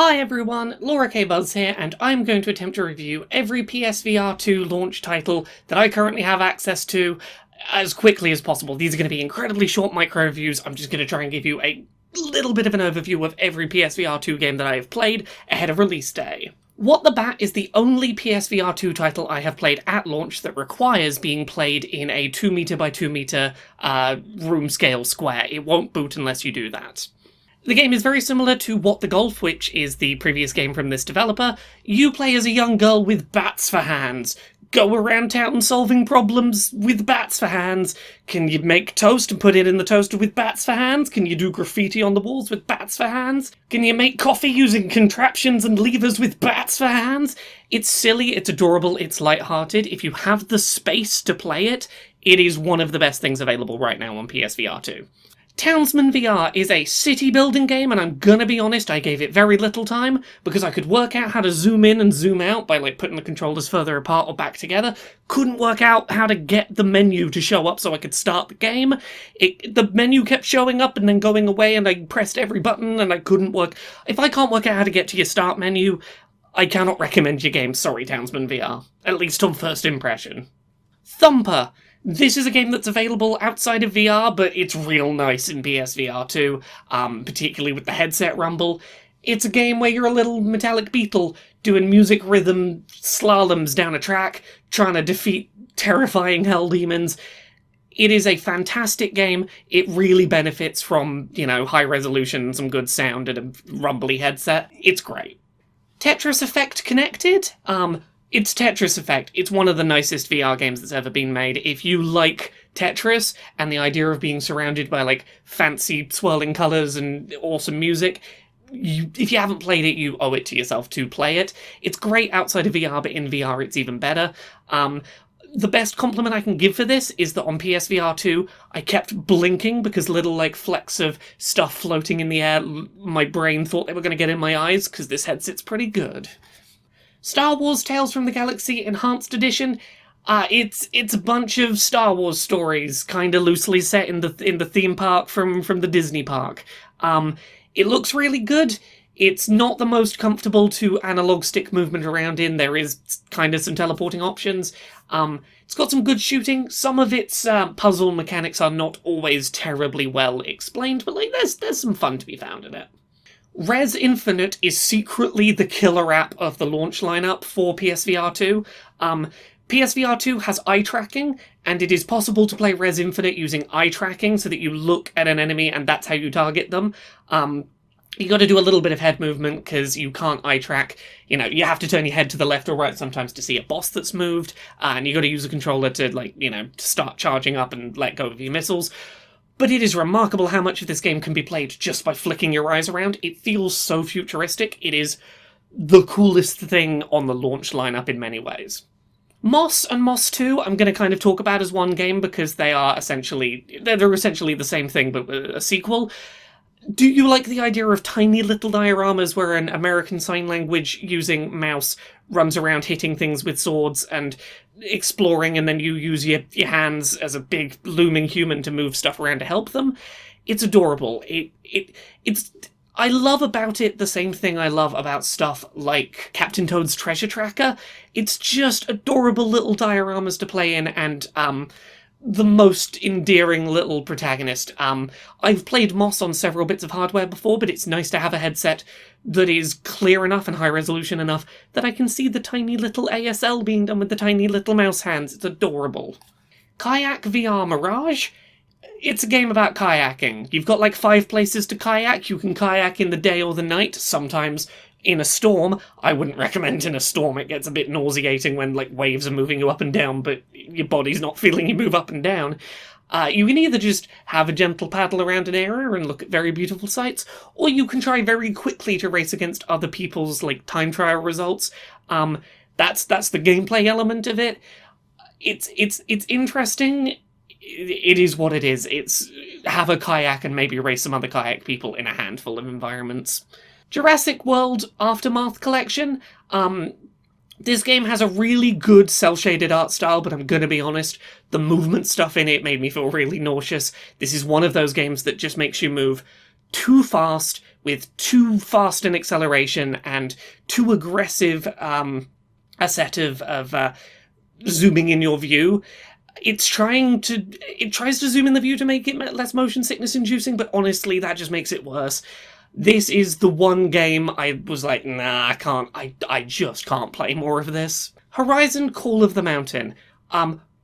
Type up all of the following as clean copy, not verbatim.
Hi everyone, Laura K. Buzz here, and I'm going to attempt to review every PSVR2 launch title that I currently have access to as quickly as possible. These are going to be incredibly short micro reviews. I'm just going to try and give you a little bit of an overview of every PSVR2 game that I have played ahead of release day. What the Bat is the only PSVR2 title I have played at launch that requires being played in a 2 by 2 room scale square. It won't boot unless you do that. The game is very similar to What the Golf, which is the previous game from this developer. You play as a young girl with bats for hands. Go around town solving problems with bats for hands. Can you make toast and put it in the toaster with bats for hands? Can you do graffiti on the walls with bats for hands? Can you make coffee using contraptions and levers with bats for hands? It's silly, it's adorable, it's lighthearted. If you have the space to play it, it is one of the best things available right now on PSVR 2. Townsman VR is a city building game, and I'm gonna be honest, I gave it very little time, because I could work out how to zoom in and zoom out by putting the controllers further apart or back together. Couldn't work out how to get the menu to show up so I could start the game. The menu kept showing up and then going away, and I pressed every button and I couldn't work. If I can't work out how to get to your start menu, I cannot recommend your game. Sorry, Townsman VR. At least on first impression. Thumper. This is a game that's available outside of VR, but it's real nice in PSVR 2, particularly with the headset rumble. It's a game where you're a little metallic beetle doing music rhythm slaloms down a track, trying to defeat terrifying hell demons. It is a fantastic game. It really benefits from, high resolution, some good sound, and a rumbly headset. It's great. Tetris Effect Connected? It's Tetris Effect. It's one of the nicest VR games that's ever been made. If you like Tetris and the idea of being surrounded by fancy swirling colours and awesome music, if you haven't played it, you owe it to yourself to play it. It's great outside of VR, but in VR it's even better. The best compliment I can give for this is that on PSVR 2, I kept blinking because little flecks of stuff floating in the air, my brain thought they were going to get in my eyes, because this headset's pretty good. Star Wars Tales from the Galaxy Enhanced Edition. It's a bunch of Star Wars stories, kind of loosely set in the theme park from the Disney park. It looks really good. It's not the most comfortable to analog stick movement around in. There is kind of some teleporting options. It's got some good shooting. Some of its puzzle mechanics are not always terribly well explained, but there's some fun to be found in it. Res Infinite is secretly the killer app of the launch lineup for PSVR 2. PSVR 2 has eye tracking, and it is possible to play Res Infinite using eye tracking so that you look at an enemy and that's how you target them. You gotta do a little bit of head movement because you can't eye track. You have to turn your head to the left or right sometimes to see a boss that's moved, and you gotta use a controller to, start charging up and let go of your missiles. But it is remarkable how much of this game can be played just by flicking your eyes around. It feels so futuristic. It is the coolest thing on the launch lineup in many ways. Moss and Moss 2 I'm going to kind of talk about as one game because they're essentially the same thing but a sequel. Do you like the idea of tiny little dioramas where an American Sign Language using mouse runs around hitting things with swords and exploring, and then you use your hands as a big looming human to move stuff around to help them? It's adorable. I love about it the same thing I love about stuff like Captain Toad's Treasure Tracker. It's just adorable little dioramas to play in, and the most endearing little protagonist. I've played Moss on several bits of hardware before, but it's nice to have a headset that is clear enough and high resolution enough that I can see the tiny little ASL being done with the tiny little mouse hands. It's adorable. Kayak VR Mirage? It's a game about kayaking. You've got 5 places to kayak. You can kayak in the day or the night, sometimes in a storm. I wouldn't recommend in a storm. It gets a bit nauseating when waves are moving you up and down, but your body's not feeling you move up and down. You can either just have a gentle paddle around an area and look at very beautiful sights, or you can try very quickly to race against other people's time trial results. That's the gameplay element of it. It's interesting. It is what it is. It's have a kayak and maybe race some other kayak people in a handful of environments. Jurassic World Aftermath Collection. This game has a really good cel-shaded art style, but I'm gonna be honest, the movement stuff in it made me feel really nauseous. This is one of those games that just makes you move too fast, with too fast an acceleration and too aggressive a set of zooming in your view. It tries to zoom in the view to make it less motion sickness inducing, but honestly, that just makes it worse. This is the one game I was like, nah, I just can't play more of this. Horizon Call of the Mountain.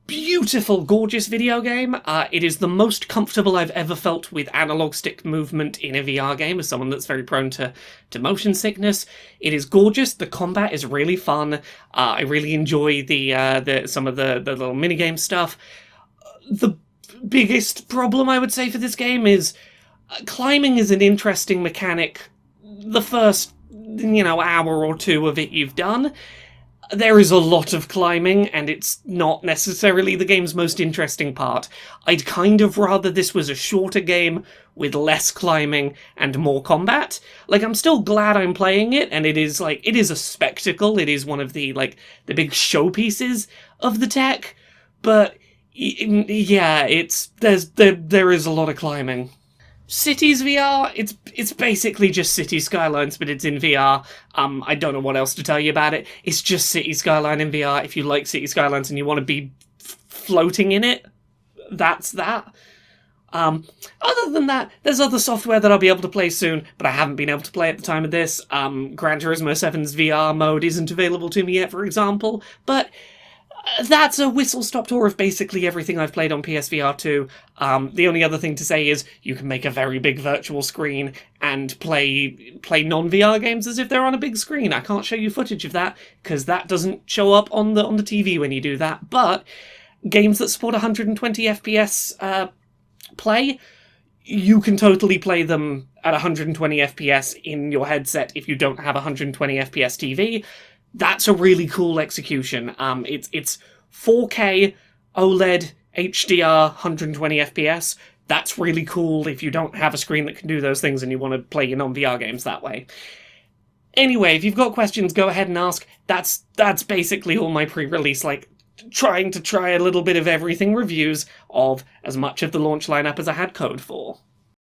Beautiful, gorgeous video game. It is the most comfortable I've ever felt with analog stick movement in a VR game, as someone that's very prone to motion sickness. It is gorgeous. The combat is really fun. I really enjoy some of the little minigame stuff. The biggest problem I would say for this game is climbing is an interesting mechanic. The first, hour or two of it you've done. There is a lot of climbing, and it's not necessarily the game's most interesting part. I'd kind of rather this was a shorter game with less climbing and more combat. Like, I'm still glad I'm playing it, and it is a spectacle. It is one of the big showpieces of the tech, but yeah, there is a lot of climbing. Cities VR, it's basically just City Skylines, but it's in VR. I don't know what else to tell you about it. It's just City Skyline in VR. If you like City Skylines and you want to be floating in it, that's that. Other than that, there's other software that I'll be able to play soon, but I haven't been able to play at the time of this. Gran Turismo 7's VR mode isn't available to me yet, for example, but that's a whistle-stop tour of basically everything I've played on PSVR2. The only other thing to say is you can make a very big virtual screen and play non-VR games as if they're on a big screen. I can't show you footage of that, because that doesn't show up on the TV when you do that, but games that support 120 FPS play, you can totally play them at 120 FPS in your headset if you don't have a 120 FPS TV. That's a really cool execution. It's 4K OLED HDR 120 FPS. That's really cool if you don't have a screen that can do those things and you want to play your non-VR games that way. Anyway, if you've got questions, go ahead and ask. That's basically all my pre-release, trying to try a little bit of everything reviews of as much of the launch lineup as I had code for.